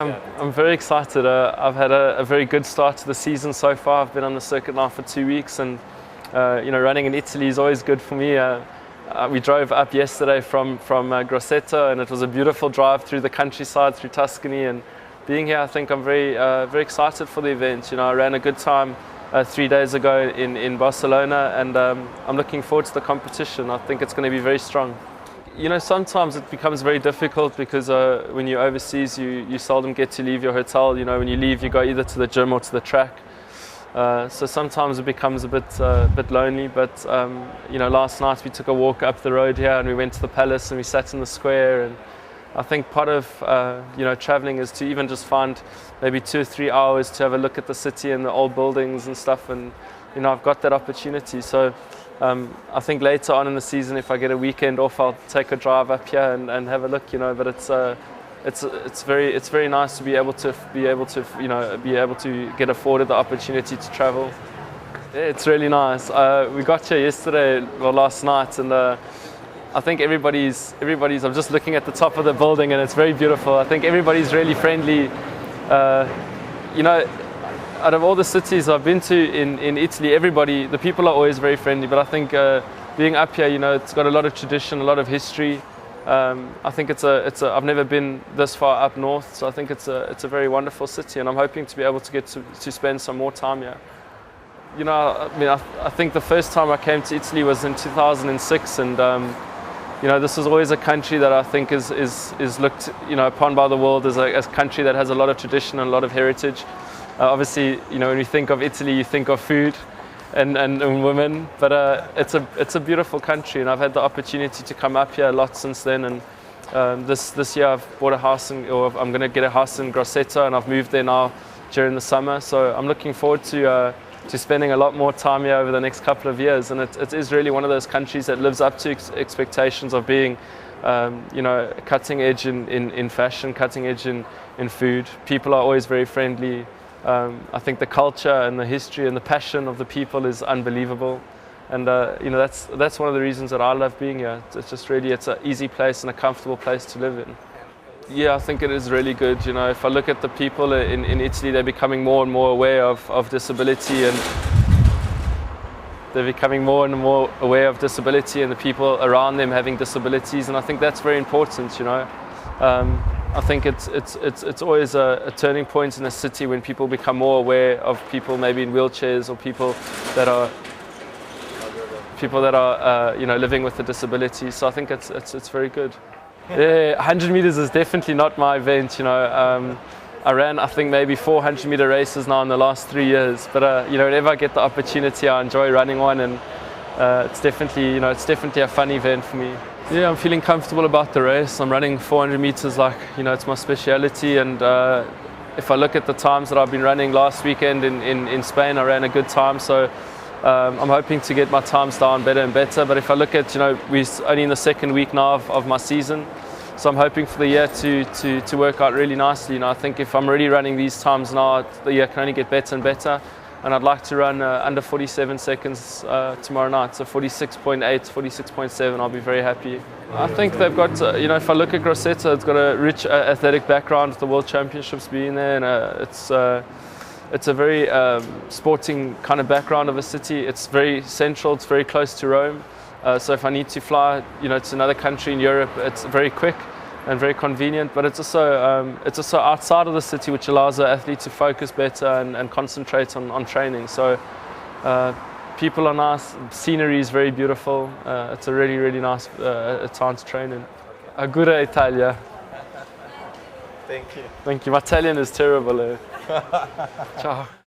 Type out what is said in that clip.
I'm very excited. I've had a very good start to the season so far. I've been on the circuit now for 2 weeks, and running in Italy is always good for me. We drove up yesterday from Grosseto, and it was a beautiful drive through the countryside, through Tuscany. And being here, I think I'm very excited for the event. I ran a good time 3 days ago in Barcelona, and I'm looking forward to the competition. I think it's going to be very strong. Sometimes it becomes very difficult because when you're overseas, you seldom get to leave your hotel. When you leave, you go either to the gym or to the track. So sometimes it becomes a bit lonely. But last night we took a walk up the road here, and we went to the palace, and we sat in the square. And I think part of traveling is to even just find maybe 2 or 3 hours to have a look at the city and the old buildings and stuff. And I've got that opportunity. So I think later on in the season, if I get a weekend off, I'll take a drive up here and have a look. But it's very nice to be able to get afforded the opportunity to travel. Yeah, it's really nice. We got here last night, and I think everybody's. I'm just looking at the top of the building, and it's very beautiful. I think everybody's really friendly. Out of all the cities I've been to in Italy, the people are always very friendly. But I think being up here, it's got a lot of tradition, a lot of history. I think I've never been this far up north, so I think it's a very wonderful city, and I'm hoping to be able to get to spend some more time here. I think the first time I came to Italy was in 2006, and this is always a country that I think is looked upon by the world as a country that has a lot of tradition and a lot of heritage. Obviously, when you think of Italy, you think of food and women, but it's a beautiful country, and I've had the opportunity to come up here a lot since then. And this year I've bought a house, I'm going to get a house in Grosseto, and I've moved there now during the summer. So I'm looking forward to spending a lot more time here over the next couple of years. And it is really one of those countries that lives up to expectations of being, cutting edge in fashion, cutting edge in food. People are always very friendly. I think the culture and the history and the passion of the people is unbelievable, and that's one of the reasons that I love being here. It's an easy place and a comfortable place to live in. Yeah, I think it is really good. If I look at the people in Italy, they're becoming more and more aware of disability, and they're becoming more and more aware of disability and the people around them having disabilities, and I think that's very important. I think it's always a turning point in a city when people become more aware of people maybe in wheelchairs, or people that are living with a disability. So I think it's very good. Yeah, 100 meters is definitely not my event. I ran, I think, maybe 400-meter races now in the last 3 years. But whenever I get the opportunity, I enjoy running one, and it's definitely a fun event for me. Yeah, I'm feeling comfortable about the race. I'm running 400 meters it's my speciality. And if I look at the times that I've been running last weekend in Spain, I ran a good time. So I'm hoping to get my times down better and better. But if I look at, we're only in the second week now of my season. So I'm hoping for the year to work out really nicely. I think if I'm already running these times now, the year can only get better and better. And I'd like to run under 47 seconds tomorrow night. So 46.8, 46.7, I'll be very happy. I think they've got, if I look at Grosseto, it's got a rich athletic background with the World Championships being there. And it's a very sporting kind of background of a city. It's very central, it's very close to Rome. So if I need to fly, to another country in Europe, it's very quick and very convenient, but it's also outside of the city, which allows the athlete to focus better and concentrate on training. So people are nice, scenery is very beautiful. It's a really, really nice time to train in. Italia. Thank you. Thank you. My Italian is terrible. Ciao.